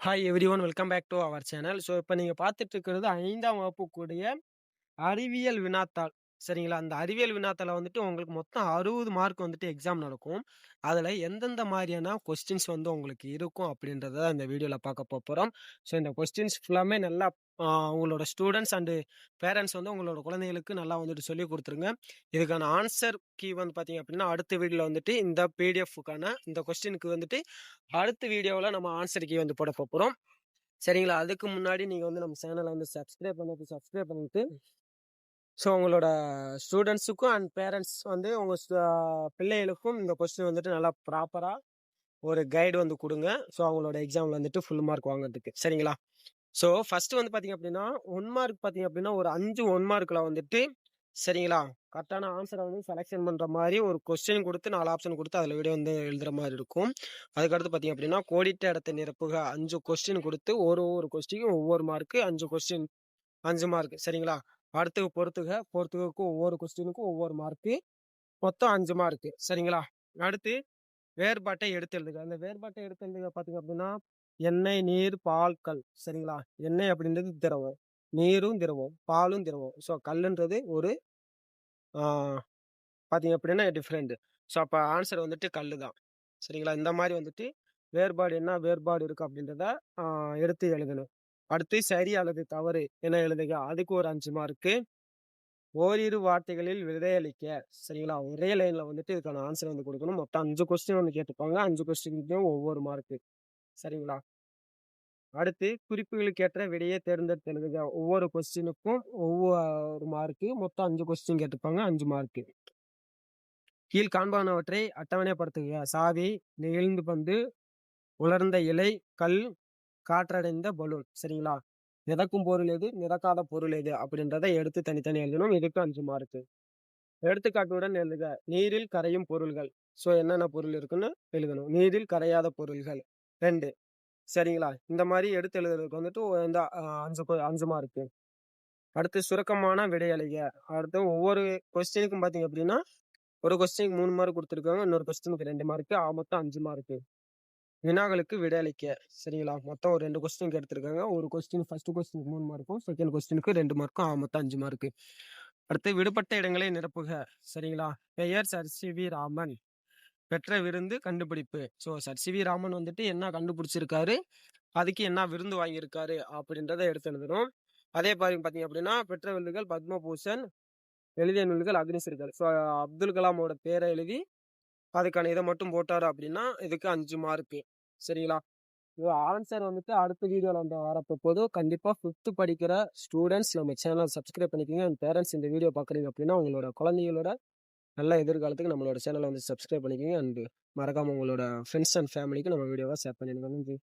Hi everyone welcome back to our channel. So இப்போ நீங்கள் பார்த்துட்டு இருக்கிறது 5ஆம் வகுப்பு கூடிய அறிவியல் வினாத்தாள். சரிங்களா? அந்த அறிவியல் வினாத்தாள வந்துட்டு உங்களுக்கு மொத்தம் 60 மார்க் வந்துட்டு எக்ஸாம் நடக்கும். அதில எந்தெந்த மாரியான கொஸ்டின்ஸ் வந்து உங்களுக்கு இருக்கும் அப்படின்றத இந்த வீடியோல பார்க்க போறோம். ஸோ இந்த கொஸ்டின்ஸ் ஃபுல்லாமே நல்லா உங்களோட ஸ்டூடண்ட்ஸ் அண்டு பேரண்ட்ஸ் வந்து உங்களோட குழந்தைகளுக்கு நல்லா வந்துட்டு சொல்லிக் குடுத்துருங்க. இதுக்கான ஆன்சர் கீ வந்து பார்த்தீங்க அப்படின்னா, அடுத்த வீடியோல வந்துட்டு இந்த பிடிஎஃப்க்கான இந்த கொஸ்டினுக்கு வந்துட்டு அடுத்த வீடியோவுல நம்ம ஆன்சர் கீ வந்து போட போறோம். சரிங்களா? அதுக்கு முன்னாடி நீங்க வந்து நம்ம சேனல வந்து சப்ஸ்கிரைப் பண்ணிட்டு, ஸோ உங்களோட ஸ்டூடண்ட்ஸுக்கும் அண்ட் பேரண்ட்ஸ் வந்து உங்க பிள்ளைகளுக்கும் இந்த கொஸ்டின் வந்துட்டு நல்லா ப்ராப்பரா ஒரு கைடு வந்து குடுங்க. ஸோ அவங்களோட எக்ஸாம்ல வந்துட்டு ஃபுல் மார்க் வாங்குறதுக்கு. சரிங்களா? ஸோ ஃபர்ஸ்ட் வந்து பார்த்தீங்க அப்படின்னா, 1 மார்க் பார்த்தீங்க அப்படின்னா, ஒரு 5 1 மார்க்ல வந்துட்டு சரிங்களா? கரெக்ட்டான ஆன்ஸர வந்து செலக்ஷன் பண்ற மாரி ஒரு கொஸ்டின் குடுத்து 4 ஆப்ஷன் குடுத்து அதில விடை வந்து எழுதுற மாரி இருக்கும். அதுக்கடுத்து பார்த்தீங்க அப்படின்னா, கோடிட்ட இடத்தை நிரப்புக 5 கொஸ்டின் குடுத்து ஒரு கொஸ்டினுக்கும் ஒவ்வொரு மார்க் 5 கொஸ்டின் 5 மார்க் சரிங்களா? அடுத்து பொறுத்துக, பொறுத்துகக்கும் ஒவ்வொரு கொஸ்டினுக்கும் ஒவ்வொரு மார்க் மொத்தம் 5 மார்க் சரிங்களா? அடுத்து வேறுபாட்டை எடுத்து எழுதுக. அந்த வேறுபாட்டை எடுத்து எழுதுக பார்த்தீங்க அப்படின்னா, எண்ணெய், நீர், பால், கல் சரிங்களா? எண்ணெய் அப்படின்றது திரவம். நீரும் திரவம், பாலும் திரவம். ஸோ கல்லுன்றது ஒரு ஆ பார்த்தீங்க அப்படின்னா டிஃபரெண்ட். ஸோ அப்ப ஆன்சர் வந்துட்டு கல்லு தான். சரிங்களா? இந்த மாரி வந்துட்டு வேறுபாடு என்ன வேறுபாடு இருக்கு அப்படின்றத ஆ எடுத்து எழுதணும். அடுத்து சரி அல்லது தவறு என எழுதுக. அதுக்கு ஒரு 5 மார்க்கு. ஓரிரு வார்த்தைகளில் விடையளிக்க. சரிங்களா? ஒரே லைன்ல வந்துட்டு இதுக்கான ஆன்சர் வந்து குடுக்கணும். மொத்தம் 5 கொஸ்டின் வந்து கேட்டுருப்பாங்க. 5 கொஸ்டினுக்கும் ஒவ்வொரு மார்க்கு. சரிங்களா? அடுத்து குறிப்புகளுக்கேற்ற விடையை தேர்ந்தெடுத்து எழுதுக. ஒவ்வொரு கொஸ்டினுக்கும் ஒவ்வொரு மார்க்கு. மொத்தம் 5 கொஸ்டின் கேட்டுருப்பாங்க. 5 மார்க்கு. கீழ் காண்பானவற்றை அட்டவணைப்படுத்துக. சாவி, நெகிழ்ந்து பந்து, உலர்ந்த இலை, கல், காற்றடைந்த பலூன். சரிங்களா? மிதக்கும் பொருள் எது? மிதக்காத பொருள் எது? அப்படின்றத எடுத்து தனித்தனியா எழுதணும். இதுக்கு 5 மார்க்கு. எடுத்துக்காட்டுடன் எழுதுக. நீரில் கரையும் பொருள்கள். ஸோ என்னென்ன பொருள் இருக்குன்னு எழுதணும். நீரில் கரையாத பொருள்கள் 2. சரிங்களா? இந்த மாரி எடுத்து எழுதுறதுக்கு வந்துட்டு இந்த 5 மார்க்கு. அடுத்து சுருக்கமான விடை அளிக. அடுத்து ஒவ்வொரு கொஸ்டினுக்கும் பார்த்தீங்க அப்படின்னா, ஒரு கொஸ்டினுக்கு 3 மார்க் குடுத்துருக்காங்க. இன்னொரு கொஸ்டினுக்கு 2 மார்க்கு. மொத்தம் 5 மார்க்கு. வினாக்களுக்கு விடை அளிக்க. சரிங்களா? மொத்தம் ஒரு 2 கொஸ்டினுக்கு எடுத்திருக்காங்க. ஒரு கொஸ்டின் ஃபர்ஸ்ட் கொஸ்டினுக்கு 3 மார்க்கும், செகண்ட் கொஸ்டினுக்கு 2 மார்க்கும். மொத்தம் 5 மார்க்கு. அடுத்து விடுபட்ட இடங்களை நிரப்புக. சரிங்களா? பெயர் சர் சி.வி. ராமன். பெற்ற விருந்து கண்டுபிடிப்பு. So sir CV. ராமன் வந்துட்டு என்ன கண்டுபிடிச்சிருக்காரு? அதுக்கு என்ன விருந்து வாங்கியிருக்காரு? அப்படின்றத எடுத்து எழுதணும். அதே மாரி பார்த்தீங்க அப்படின்னா, பெற்ற விருதுகள் பத்மபூஷன், எழுதிய நூல்கள் அக்னி சிறுகள். ஸோ அப்துல் கலாமோட பேர எழுதி அதுக்கான இத மட்டும் போட்டாரு அப்படின்னா, இதுக்கு 5 மார்க்கு. சரிங்களா? இது ஆன்சர் வந்துட்டு அடுத்த வீடியோல வந்து வரப்போது. கண்டிப்பா 5த் படிக்கிற ஸ்டூடண்ட்ஸ் நம்ம சேனல் சப்ஸ்கிரைப் பண்ணிக்கங்க. அண்ட் பேரண்ட்ஸ் இந்த வீடியோ பார்க்குறீங்க அப்படின்னா, உங்களோட குழந்தைகளோட நல்ல எதிர்காலத்துக்கு நம்மளோட சேனல வந்து சப்ஸ்கிரைப் பண்ணிக்கங்க. அண்ட் மறக்காம உங்களோட ஃப்ரெண்ட்ஸ் அண்ட் ஃபேமிலிக்கு நம்ம வீடியோவ ஷேர் பண்ணிடுங்க. நன்றி.